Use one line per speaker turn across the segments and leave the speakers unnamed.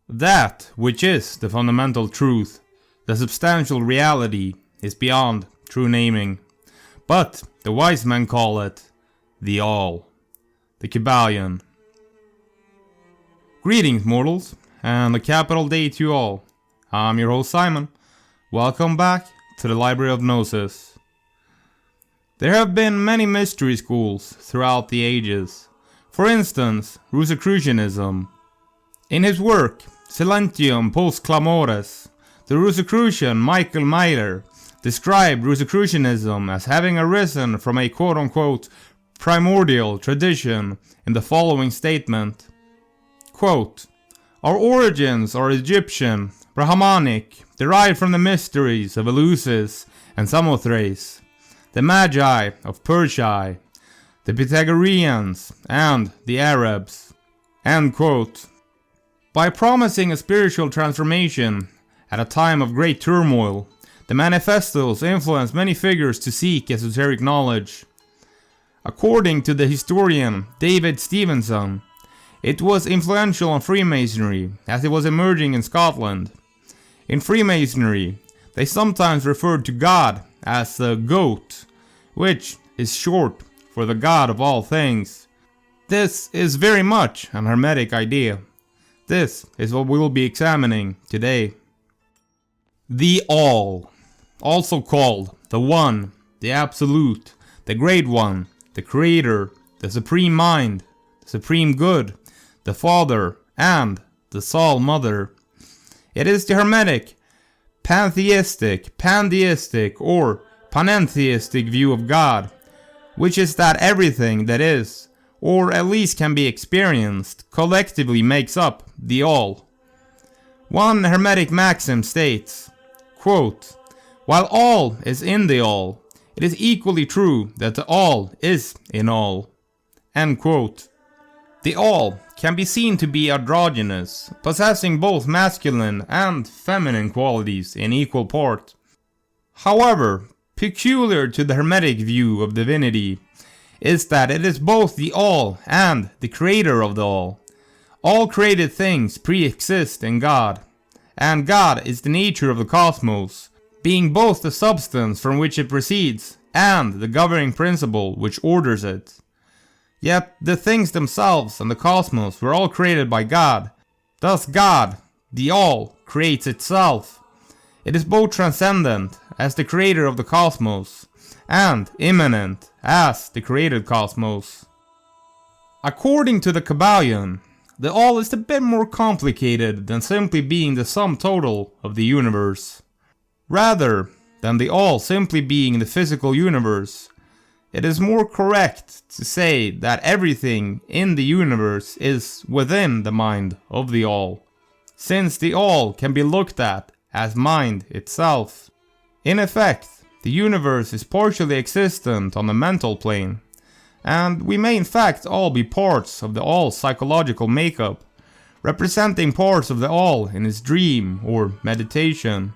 That which is the fundamental truth, the substantial reality, is beyond true naming. But the wise men call it the All, the Kybalion. Greetings, mortals, and a capital day to you all. I'm your host Simon. Welcome back to the Library of Gnosis. There have been many mystery schools throughout the ages. For instance, Rosicrucianism. In his work, Silentium Post Clamores, the Rosicrucian Michael Mailer described Rosicrucianism as having arisen from a quote-unquote primordial tradition in the following statement. Quote, "Our origins are Egyptian, Brahmanic, derived from the mysteries of Eleusis and Samothrace, the Magi of Persia, the Pythagoreans, and the Arabs." End quote. By promising a spiritual transformation at a time of great turmoil, the manifestos influenced many figures to seek esoteric knowledge. According to the historian David Stevenson, it was influential on Freemasonry as it was emerging in Scotland. In Freemasonry, they sometimes referred to God as the goat, which is short for the God of all things. This is very much an Hermetic idea. This is what we will be examining today. The All, also called the One, the Absolute, the Great One, the Creator, the Supreme Mind, the Supreme Good, the Father, and the Soul Mother. It is the Hermetic, pantheistic, pandeistic, or panentheistic view of God, which is that everything that is, or at least can be experienced, collectively makes up the All. One Hermetic maxim states, quote, "While all is in the All, it is equally true that the All is in all." End quote. The All can be seen to be androgynous, possessing both masculine and feminine qualities in equal part. However, peculiar to the Hermetic view of divinity is that it is both the All and the Creator of the All. All created things pre-exist in God, and God is the nature of the cosmos, being both the substance from which it proceeds and the governing principle which orders it. Yet the things themselves and the cosmos were all created by God. Thus God, the All, creates itself. It is both transcendent as the creator of the cosmos and immanent as the created cosmos. According to the Kybalion, the All is a bit more complicated than simply being the sum total of the universe. Rather than the All simply being the physical universe, it is more correct to say that everything in the universe is within the mind of the All, since the All can be looked at as mind itself. In effect, the universe is partially existent on the mental plane, and we may in fact all be parts of the All's psychological makeup, representing parts of the All in his dream or meditation.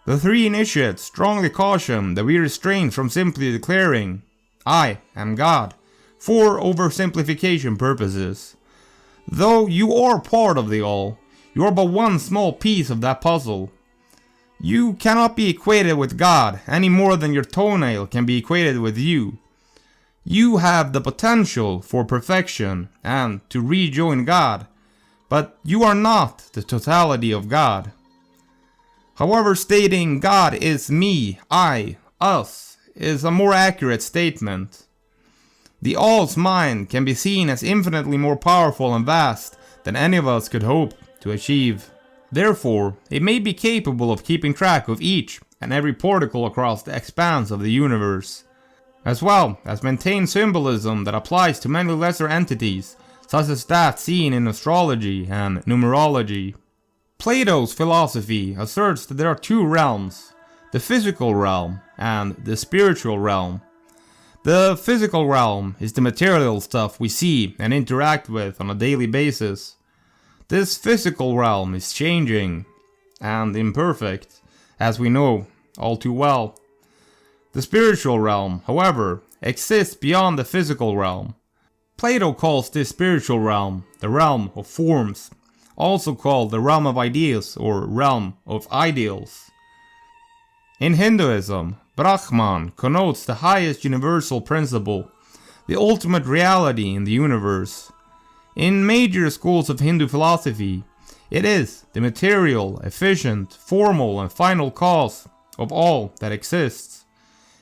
The three initiates strongly caution that we refrain from simply declaring, "I am God," for oversimplification purposes. Though you are part of the All, you are but one small piece of that puzzle. You cannot be equated with God any more than your toenail can be equated with you. You have the potential for perfection and to rejoin God, but you are not the totality of God. However, stating God is me, I, us, is a more accurate statement. The All's mind can be seen as infinitely more powerful and vast than any of us could hope to achieve. Therefore, it may be capable of keeping track of each and every particle across the expanse of the universe, as well as maintain symbolism that applies to many lesser entities, such as that seen in astrology and numerology. Plato's philosophy asserts that there are two realms, the physical realm and the spiritual realm. The physical realm is the material stuff we see and interact with on a daily basis. This physical realm is changing and imperfect, as we know all too well. The spiritual realm, however, exists beyond the physical realm. Plato calls this spiritual realm the realm of forms, also called the realm of ideas or realm of ideals. In Hinduism, Brahman connotes the highest universal principle, the ultimate reality in the universe. In major schools of Hindu philosophy, it is the material, efficient, formal, and final cause of all that exists.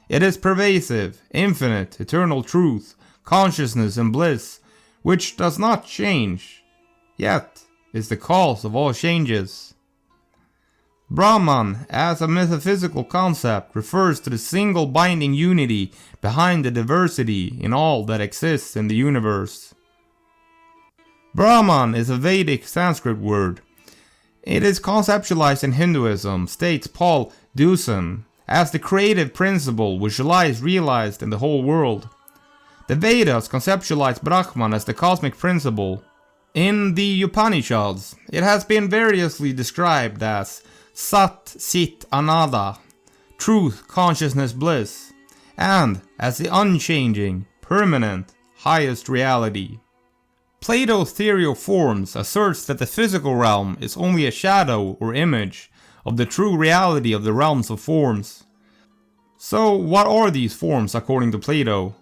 It is pervasive, infinite, eternal truth, consciousness, and bliss, which does not change, yet is the cause of all changes. Brahman, as a metaphysical concept, refers to the single binding unity behind the diversity in all that exists in the universe. Brahman is a Vedic Sanskrit word. It is conceptualized in Hinduism, states Paul Deussen, as the creative principle which lies realized in the whole world. The Vedas conceptualize Brahman as the cosmic principle. In the Upanishads, it has been variously described as Sat, Chit, Ananda, truth, consciousness, bliss, and as the unchanging, permanent, highest reality. Plato's theory of forms asserts that the physical realm is only a shadow or image of the true reality of the realms of forms. So, what are these forms according to Plato?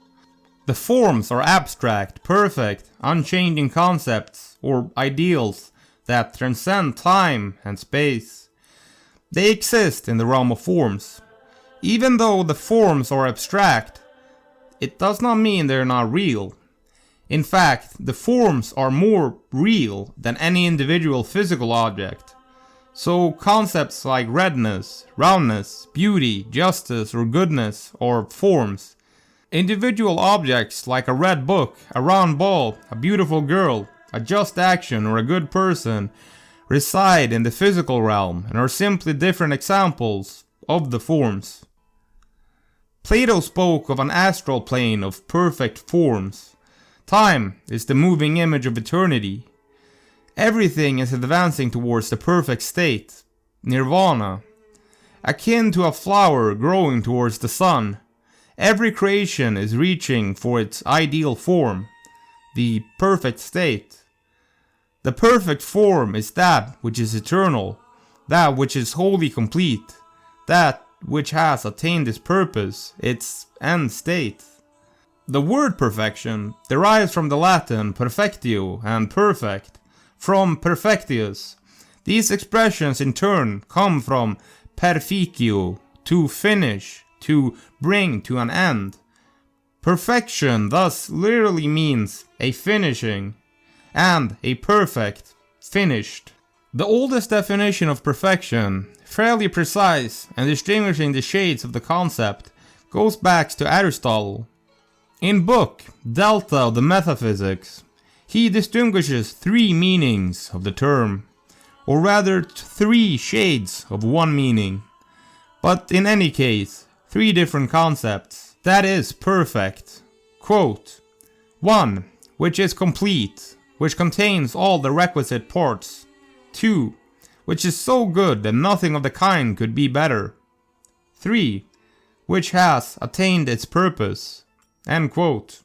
The forms are abstract, perfect, unchanging concepts or ideals that transcend time and space. They exist in the realm of forms. Even though the forms are abstract, it does not mean they're not real. In fact, the forms are more real than any individual physical object. So concepts like redness, roundness, beauty, justice, or goodness are forms. Individual objects like a red book, a round ball, a beautiful girl, a just action, or a good person reside in the physical realm and are simply different examples of the forms. Plato spoke of an astral plane of perfect forms. Time is the moving image of eternity. Everything is advancing towards the perfect state, nirvana. Akin to a flower growing towards the sun, every creation is reaching for its ideal form, the perfect state. The perfect form is that which is eternal, that which is wholly complete, that which has attained its purpose, its end state. The word perfection derives from the Latin perfectio and perfect, from perfectius. These expressions in turn come from perficio, to finish, to bring to an end. Perfection thus literally means a finishing, and a perfect, finished. The oldest definition of perfection, fairly precise and distinguishing the shades of the concept, goes back to Aristotle. In book Delta of the Metaphysics, he distinguishes three meanings of the term, or rather three shades of one meaning, but in any case, three different concepts. That is perfect. Quote, 1. Which is complete, which contains all the requisite parts. 2. Which is so good that nothing of the kind could be better. 3. Which has attained its purpose. End quote.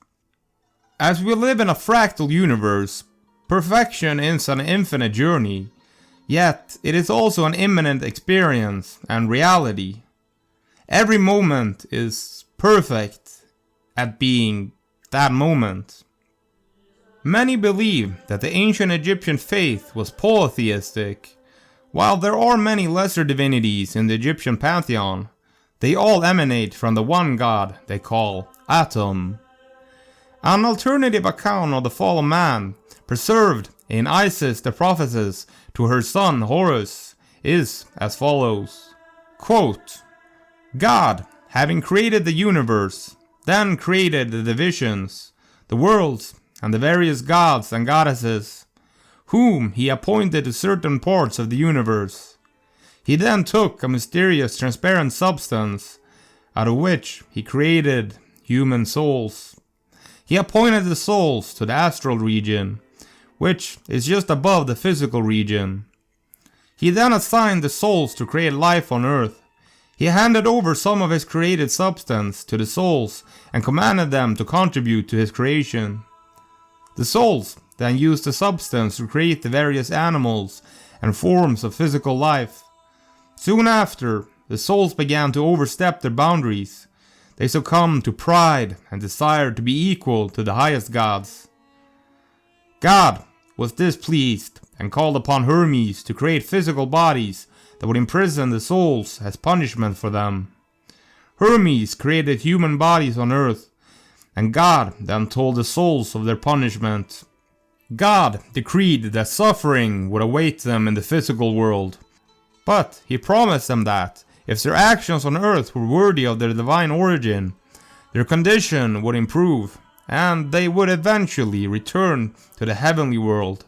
As we live in a fractal universe, perfection is an infinite journey, yet it is also an immanent experience and reality. Every moment is perfect at being that moment. Many believe that the ancient Egyptian faith was polytheistic. While there are many lesser divinities in the Egyptian pantheon, they all emanate from the one god they call Atum. An alternative account of the fall of man, preserved in Isis the prophetess to her son Horus, is as follows. Quote, God, having created the universe, then created the divisions, the worlds, and the various gods and goddesses, whom he appointed to certain parts of the universe. He then took a mysterious transparent substance, out of which he created human souls. He appointed the souls to the astral region, which is just above the physical region. He then assigned the souls to create life on earth. He handed over some of his created substance to the souls and commanded them to contribute to his creation. The souls then used the substance to create the various animals and forms of physical life. Soon after, the souls began to overstep their boundaries. They succumbed to pride and desired to be equal to the highest gods. God was displeased and called upon Hermes to create physical bodies that would imprison the souls as punishment for them. Hermes created human bodies on earth, and God then told the souls of their punishment. God decreed that suffering would await them in the physical world, but he promised them that, if their actions on earth were worthy of their divine origin, their condition would improve, and they would eventually return to the heavenly world.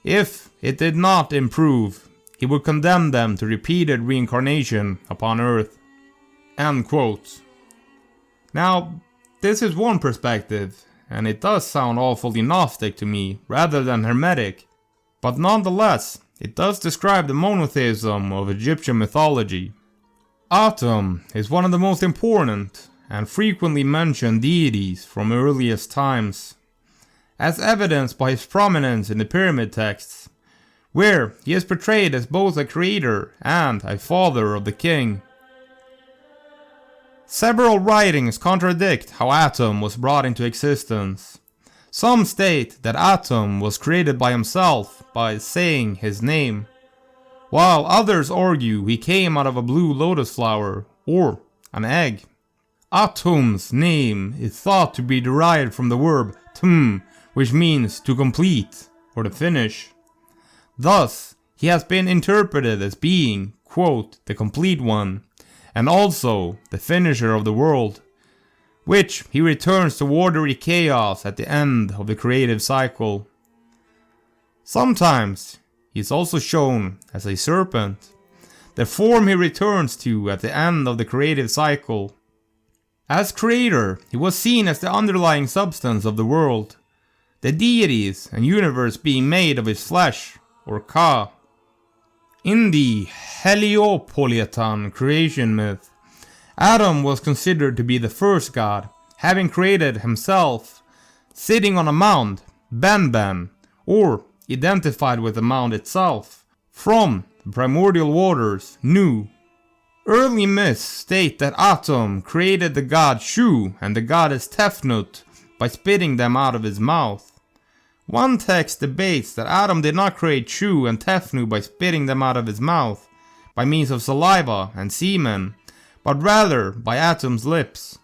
If it did not improve, he would condemn them to repeated reincarnation upon earth. End quote. Now, this is one perspective, and it does sound awfully Gnostic to me, rather than Hermetic, but nonetheless, it does describe the monotheism of Egyptian mythology. Atum is one of the most important and frequently mentioned deities from earliest times, as evidenced by his prominence in the pyramid texts, where he is portrayed as both a creator and a father of the king. Several writings contradict how Atum was brought into existence. Some state that Atum was created by himself by saying his name, while others argue he came out of a blue lotus flower or an egg. Atum's name is thought to be derived from the verb tum, which means to complete or to finish. Thus, he has been interpreted as being, quote, the complete one, and also the finisher of the world, which he returns to watery chaos at the end of the creative cycle. Sometimes he is also shown as a serpent, the form he returns to at the end of the creative cycle. As creator, he was seen as the underlying substance of the world, the deities and universe being made of his flesh, or Ka. In the Heliopolitan creation myth, Atum was considered to be the first god, having created himself sitting on a mound, Ben, or identified with the mound itself, from the primordial waters, Nu. Early myths state that Atum created the god Shu and the goddess Tefnut by spitting them out of his mouth. One text debates that Atum did not create Shu and Tefnut by spitting them out of his mouth, by means of saliva and semen, but rather by Atum's lips.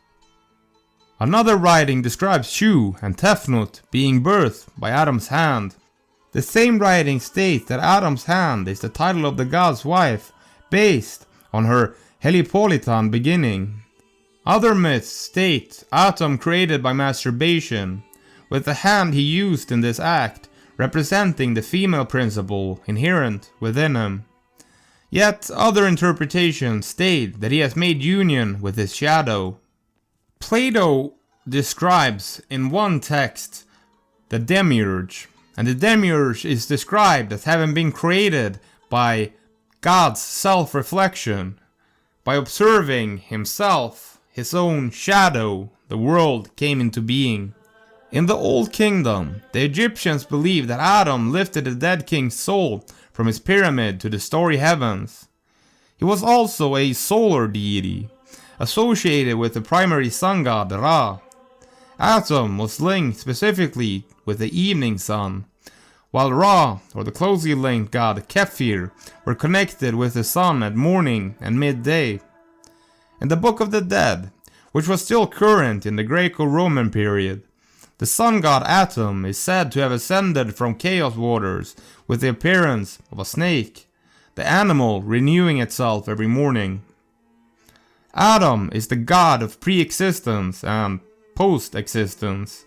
Another writing describes Shu and Tefnut being birthed by Atum's hand. The same writing states that Atum's hand is the title of the god's wife, based on her Heliopolitan beginning. Other myths state Atum created by masturbation, with the hand he used in this act representing the female principle inherent within him. Yet other interpretations state that he has made union with his shadow. Plato describes in one text the demiurge, and the demiurge is described as having been created by God's self-reflection. By observing himself, his own shadow, the world came into being. In the Old Kingdom, the Egyptians believed that Atum lifted the dead king's soul from his pyramid to the starry heavens. He was also a solar deity, associated with the primary sun god Ra. Atum was linked specifically with the evening sun, while Ra, or the closely linked god Kefir, were connected with the sun at morning and midday. In the Book of the Dead, which was still current in the Greco-Roman period, the sun god Atum is said to have ascended from chaos waters with the appearance of a snake, the animal renewing itself every morning. Atum is the god of pre-existence and post-existence.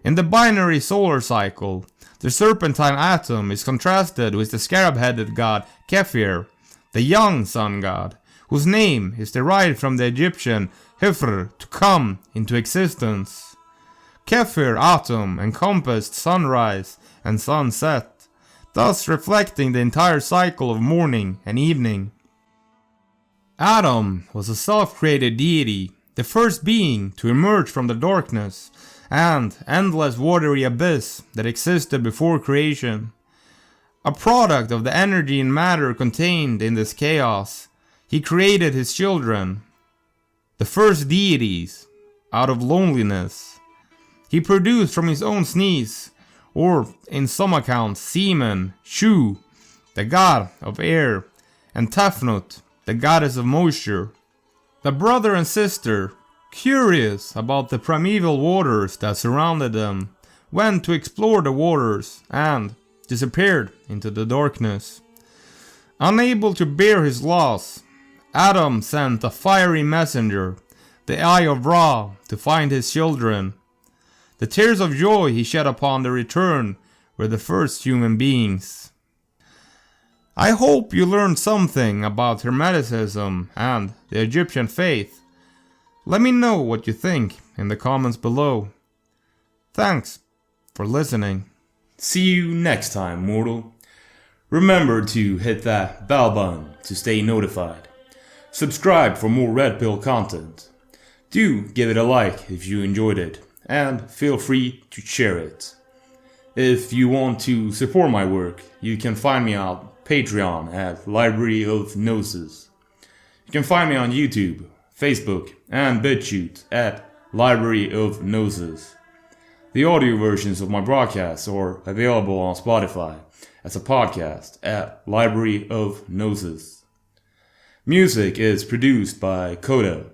In the binary solar cycle, the serpentine Atum is contrasted with the scarab-headed god Kefir, the young sun god, whose name is derived from the Egyptian Hifr, to come into existence. Kefir Atum encompassed sunrise and sunset, thus reflecting the entire cycle of morning and evening. Atum was a self-created deity, the first being to emerge from the darkness, and endless watery abyss that existed before creation. A product of the energy and matter contained in this chaos, he created his children, the first deities, out of loneliness. He produced from his own sneeze, or in some accounts semen, Shu, the god of air, and Tefnut, the goddess of moisture. The brother and sister, curious about the primeval waters that surrounded them, went to explore the waters and disappeared into the darkness. Unable to bear his loss, Atum sent a fiery messenger, the Eye of Ra, to find his children. The tears of joy he shed upon their return were the first human beings. I hope you learned something about Hermeticism and the Egyptian faith. Let me know what you think in the comments below. Thanks for listening.
See you next time, mortal. Remember to hit that bell button to stay notified. Subscribe for more Red Pill content. Do give it a like if you enjoyed it, and feel free to share it. If you want to support my work, you can find me on Patreon at Library of Gnosis. You can find me on YouTube, Facebook, and BitChute at Library of Gnosis. The audio versions of my broadcasts are available on Spotify as a podcast at Library of Gnosis. Music is produced by Coda.